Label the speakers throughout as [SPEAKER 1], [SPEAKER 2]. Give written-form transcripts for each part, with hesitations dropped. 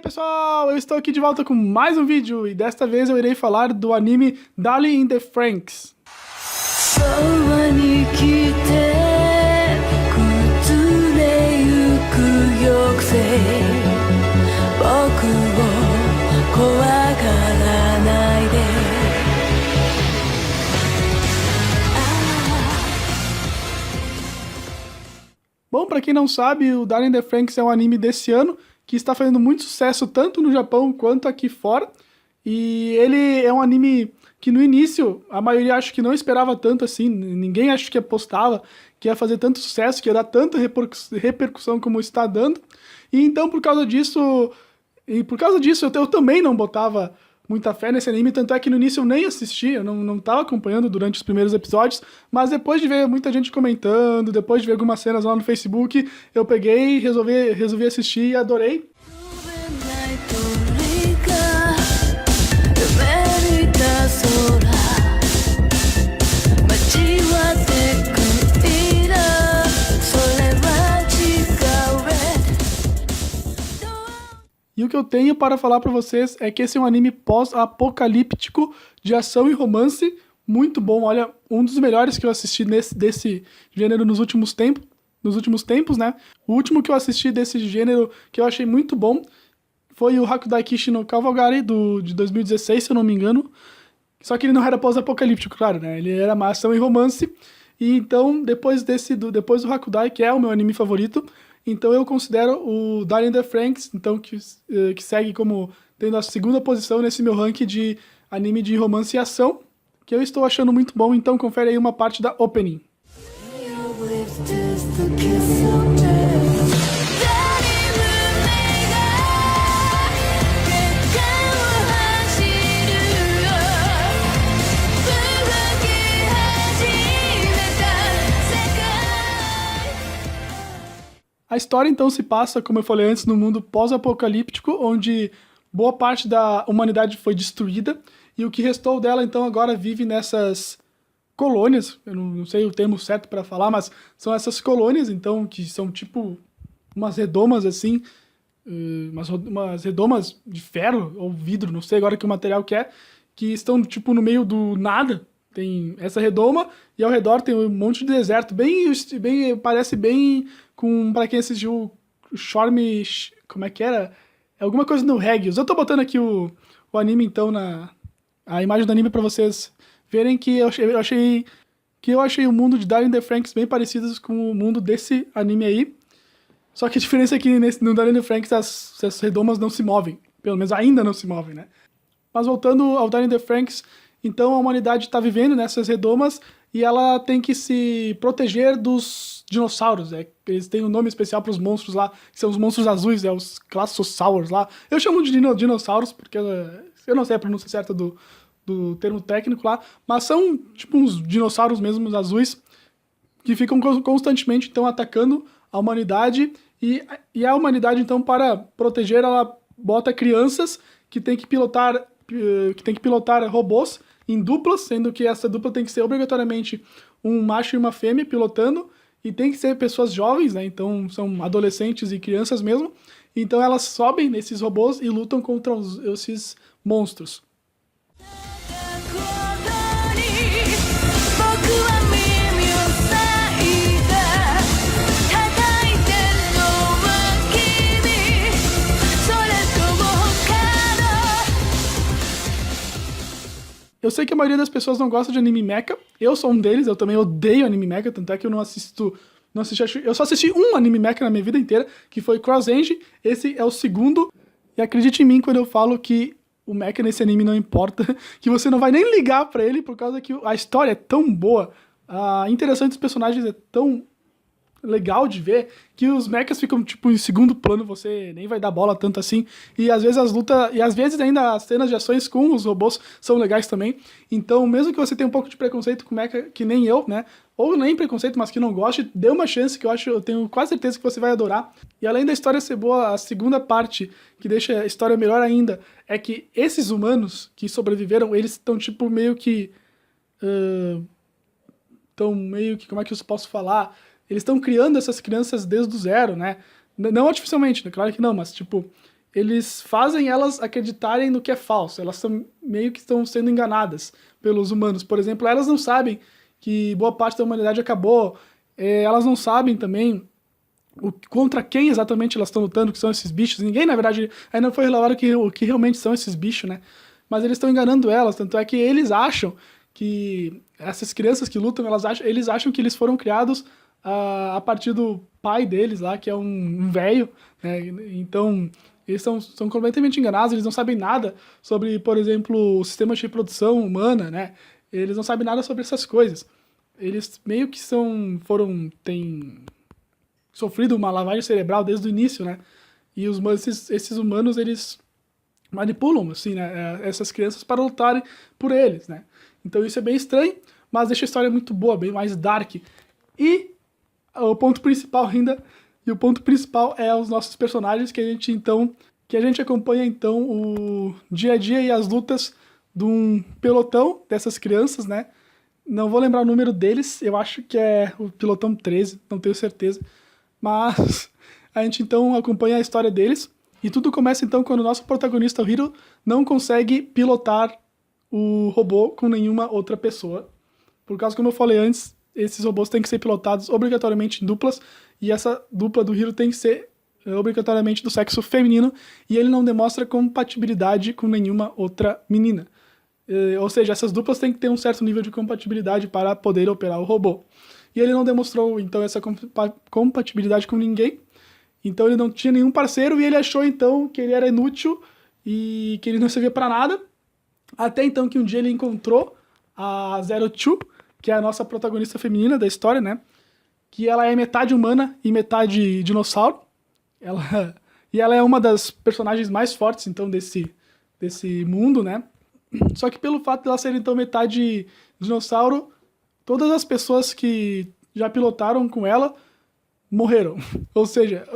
[SPEAKER 1] pessoal, eu estou aqui de volta com mais um vídeo e desta vez eu irei falar do anime Darling in the Franxx. Bom, pra quem não sabe, o Darling in the Franxx é um anime desse ano que está fazendo muito sucesso tanto no Japão quanto aqui fora. E ele é um anime que no início a maioria acho que não esperava tanto assim, ninguém acho que apostava que ia fazer tanto sucesso, que ia dar tanta repercussão como está dando. E então por causa disso eu também não botava muita fé nesse anime, tanto é que no início eu nem assisti, eu não tava acompanhando durante os primeiros episódios, mas depois de ver muita gente comentando, depois de ver algumas cenas lá no Facebook, eu peguei, resolvi assistir e adorei. E o que eu tenho para falar para vocês é que esse é um anime pós-apocalíptico de ação e romance muito bom. Olha, um dos melhores que eu assisti desse gênero nos últimos tempos, né? O último que eu assisti desse gênero que eu achei muito bom foi o Hakudai Kishi no Cavalgari de 2016, se eu não me engano. Só que ele não era pós-apocalíptico, claro, né? Ele era uma ação e romance. E então, depois do Hakudai, que é o meu anime favorito, então eu considero o Darling in the Franxx, então, que segue como tendo a segunda posição nesse meu ranking de anime de romance e ação, que eu estou achando muito bom, então confere aí uma parte da opening. A história então se passa, como eu falei antes, no mundo pós-apocalíptico, onde boa parte da humanidade foi destruída e o que restou dela então agora vive nessas colônias, eu não sei o termo certo para falar, mas são essas colônias então que são tipo umas redomas assim, umas redomas de ferro ou vidro, não sei agora que material que estão tipo no meio do nada. Tem essa redoma e ao redor tem um monte de deserto, parece bem com, pra quem assistiu o Shormy, como é que era? É alguma coisa no Regis. Eu tô botando aqui o anime então, a imagem do anime pra vocês verem que eu achei o mundo de Darling in the Franxx bem parecidos com o mundo desse anime aí. Só que a diferença é que no Darling in the Franxx as redomas não se movem, pelo menos ainda não se movem, né? Mas voltando ao Darling in the Franxx, então a humanidade está vivendo nessas redomas e ela tem que se proteger dos dinossauros. Eles têm um nome especial para os monstros lá, que são os monstros azuis, os Classosaurs lá. Eu chamo de dinossauros porque eu não sei a pronúncia certa do termo técnico lá, mas são tipo uns dinossauros mesmo, azuis, que ficam constantemente então atacando a humanidade e a humanidade então para proteger ela bota crianças que tem que pilotar robôs em duplas, sendo que essa dupla tem que ser obrigatoriamente um macho e uma fêmea pilotando, e tem que ser pessoas jovens, né? Então são adolescentes e crianças mesmo. Então elas sobem nesses robôs e lutam contra esses monstros. Eu sei que a maioria das pessoas não gosta de anime mecha, eu sou um deles, eu também odeio anime mecha, tanto é que eu eu só assisti um anime mecha na minha vida inteira, que foi Cross Engine, esse é o segundo, e acredite em mim quando eu falo que o mecha nesse anime não importa, que você não vai nem ligar pra ele, por causa que a história é tão boa, a interação dos personagens é tão legal de ver, que os mechas ficam tipo em segundo plano, você nem vai dar bola tanto assim, e às vezes às vezes ainda as cenas de ações com os robôs são legais também. Então mesmo que você tenha um pouco de preconceito com mecha, que nem eu, né, ou nem preconceito, mas que não goste, dê uma chance, que eu tenho quase certeza que você vai adorar. E além da história ser boa, a segunda parte, que deixa a história melhor ainda, é que esses humanos que sobreviveram, eles estão tipo meio que como é que eu posso falar? Eles estão criando essas crianças desde o zero, né? Não artificialmente, né? Claro que não, mas tipo, eles fazem elas acreditarem no que é falso. Elas meio que estão sendo enganadas pelos humanos. Por exemplo, elas não sabem que boa parte da humanidade acabou. Elas não sabem também contra quem exatamente elas estão lutando, que são esses bichos. Ninguém, na verdade, ainda não foi revelado o que realmente são esses bichos, né? Mas eles estão enganando elas, tanto é que eles acham que essas crianças que lutam, eles acham que eles foram criados a partir do pai deles lá, que é um velho, né? Então, eles são completamente enganados, eles não sabem nada sobre, por exemplo, o sistema de reprodução humana, né? Eles não sabem nada sobre essas coisas. Eles meio que têm sofrido uma lavagem cerebral desde o início, né? E esses humanos, eles manipulam, assim, né, essas crianças para lutarem por eles, né? Então isso é bem estranho, mas deixa a história muito boa, bem mais dark. E o ponto principal é os nossos personagens que a gente acompanha então o dia a dia e as lutas de um pelotão dessas crianças, né? Não vou lembrar o número deles, eu acho que é o pelotão 13, não tenho certeza. Mas a gente então acompanha a história deles. E tudo começa então quando o nosso protagonista, o Hiro, não consegue pilotar o robô com nenhuma outra pessoa. Por causa, como eu falei antes, esses robôs têm que ser pilotados obrigatoriamente em duplas. E essa dupla do Hiro tem que ser obrigatoriamente do sexo feminino. E ele não demonstra compatibilidade com nenhuma outra menina. Ou seja, essas duplas têm que ter um certo nível de compatibilidade para poder operar o robô. E ele não demonstrou, então, essa compatibilidade com ninguém. Então ele não tinha nenhum parceiro e ele achou, então, que ele era inútil e que ele não servia para nada. Até então que um dia ele encontrou a Zero Two, que é a nossa protagonista feminina da história, né? Que ela é metade humana e metade dinossauro. E ela é uma das personagens mais fortes, então, desse mundo, né? Só que pelo fato de ela ser, então, metade dinossauro, todas as pessoas que já pilotaram com ela morreram. Ou seja,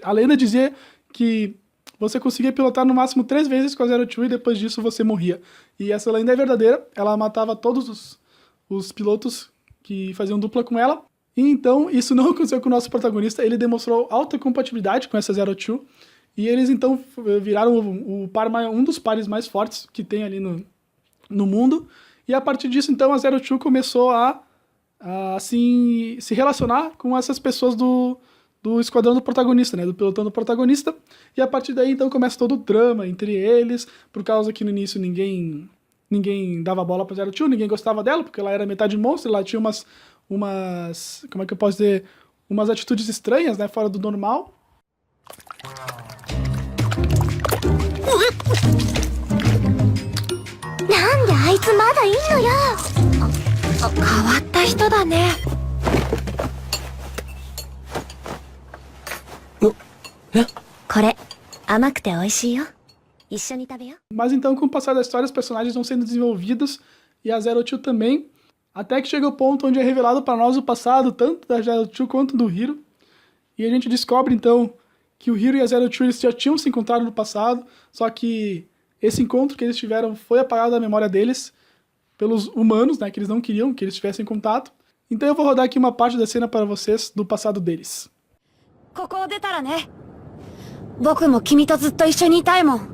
[SPEAKER 1] a lenda dizia que você conseguia pilotar no máximo 3 vezes com a Zero Two e depois disso você morria. E essa lenda é verdadeira, ela matava todos os pilotos que faziam dupla com ela. E então, isso não aconteceu com o nosso protagonista, ele demonstrou alta compatibilidade com essa Zero Two. E eles então viraram um dos pares mais fortes que tem ali no mundo. E a partir disso, então, a Zero Two começou a assim, se relacionar com essas pessoas do esquadrão do protagonista, né? Do pelotão do protagonista. E a partir daí, então, começa todo o drama entre eles, por causa que no início ninguém dava bola pra Zero Two, ninguém gostava dela, porque ela era metade monstro, ela tinha umas como é que eu posso dizer? Umas atitudes estranhas, né? Fora do normal.
[SPEAKER 2] なんであいつまだいんのよ。変わった人だね。これ甘くて美味しいよ。一緒に食べよう。
[SPEAKER 1] Mas então, com o passar da história, os personagens vão sendo desenvolvidos e a Zero Two também, até que chega o ponto onde é revelado para nós o passado, tanto da Zero Two quanto do Hiro. E a gente descobre então que o Hiro e a Zero Two já tinham se encontrado no passado, só que esse encontro que eles tiveram foi apagado da memória deles pelos humanos, né, que eles não queriam que eles tivessem contato. Então eu vou rodar aqui uma parte da cena para vocês do passado deles.
[SPEAKER 2] ここを出たらね。僕も君とずっと一緒にいたいもん。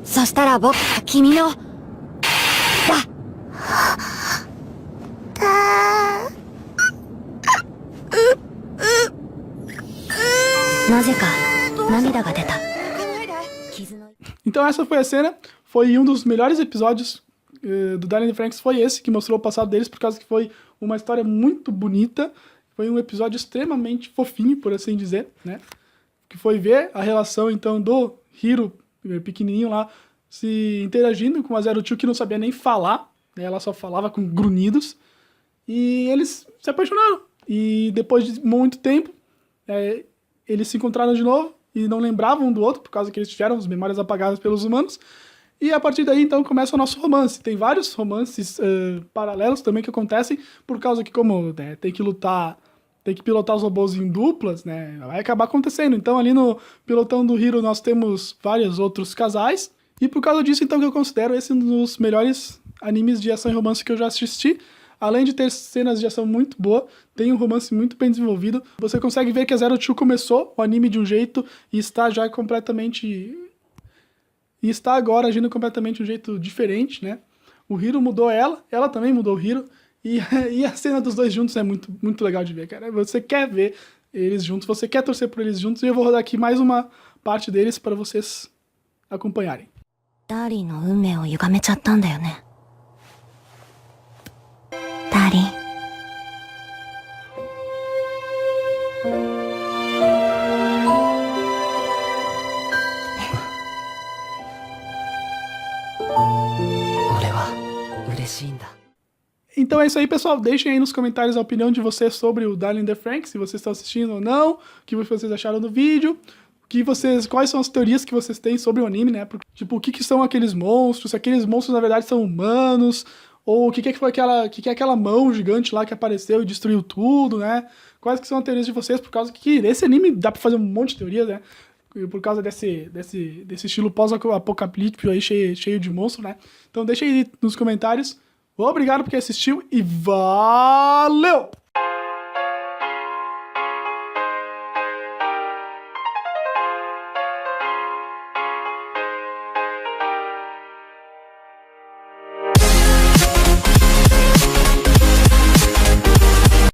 [SPEAKER 2] そしたら僕は君のだ。なぜか涙が出た。
[SPEAKER 1] Então essa foi a cena, foi um dos melhores episódios do Darren e Franxx, foi esse que mostrou o passado deles, por causa que foi uma história muito bonita, foi um episódio extremamente fofinho, por assim dizer, né? Que foi ver a relação então do Hiro, pequenininho lá, se interagindo com a Zero Two, que não sabia nem falar, né? Ela só falava com grunhidos, e eles se apaixonaram. E depois de muito tempo, eles se encontraram de novo, e não lembravam um do outro, por causa que eles tiveram as memórias apagadas pelos humanos. E a partir daí, então, começa o nosso romance. Tem vários romances paralelos também que acontecem, por causa que, como tem que lutar, tem que pilotar os robôs em duplas, né, vai acabar acontecendo. Então, ali no pilotão do Hiro, nós temos vários outros casais. E por causa disso, então, que eu considero esse um dos melhores animes de ação e romance que eu já assisti. Além de ter cenas de ação muito boa, tem um romance muito bem desenvolvido. Você consegue ver que a Zero Two começou o anime de um jeito e está já completamente e está agora agindo completamente de um jeito diferente, né? O Hiro mudou ela também mudou o Hiro, e, e a cena dos dois juntos é muito, muito legal de ver, cara. Você quer ver eles juntos, você quer torcer por eles juntos, e eu vou rodar aqui mais uma parte deles para vocês acompanharem.
[SPEAKER 2] ダーリンの運命を歪めちゃったんだよね。ダーリン。
[SPEAKER 3] 俺は嬉しいんだ。
[SPEAKER 1] Então é isso aí, pessoal. Deixem aí nos comentários a opinião de vocês sobre o Darling in the Franxx, se vocês estão assistindo ou não, o que vocês acharam do vídeo, quais são as teorias que vocês têm sobre o anime, né? Tipo, o que são aqueles monstros, se aqueles monstros na verdade são humanos, ou o que foi aquela mão gigante lá que apareceu e destruiu tudo, né? Quais que são as teorias de vocês, por causa que nesse anime dá pra fazer um monte de teorias, né? Por causa desse estilo pós-apocalíptico aí, cheio de monstro, né? Então deixa aí nos comentários. Obrigado por quem assistiu e valeu!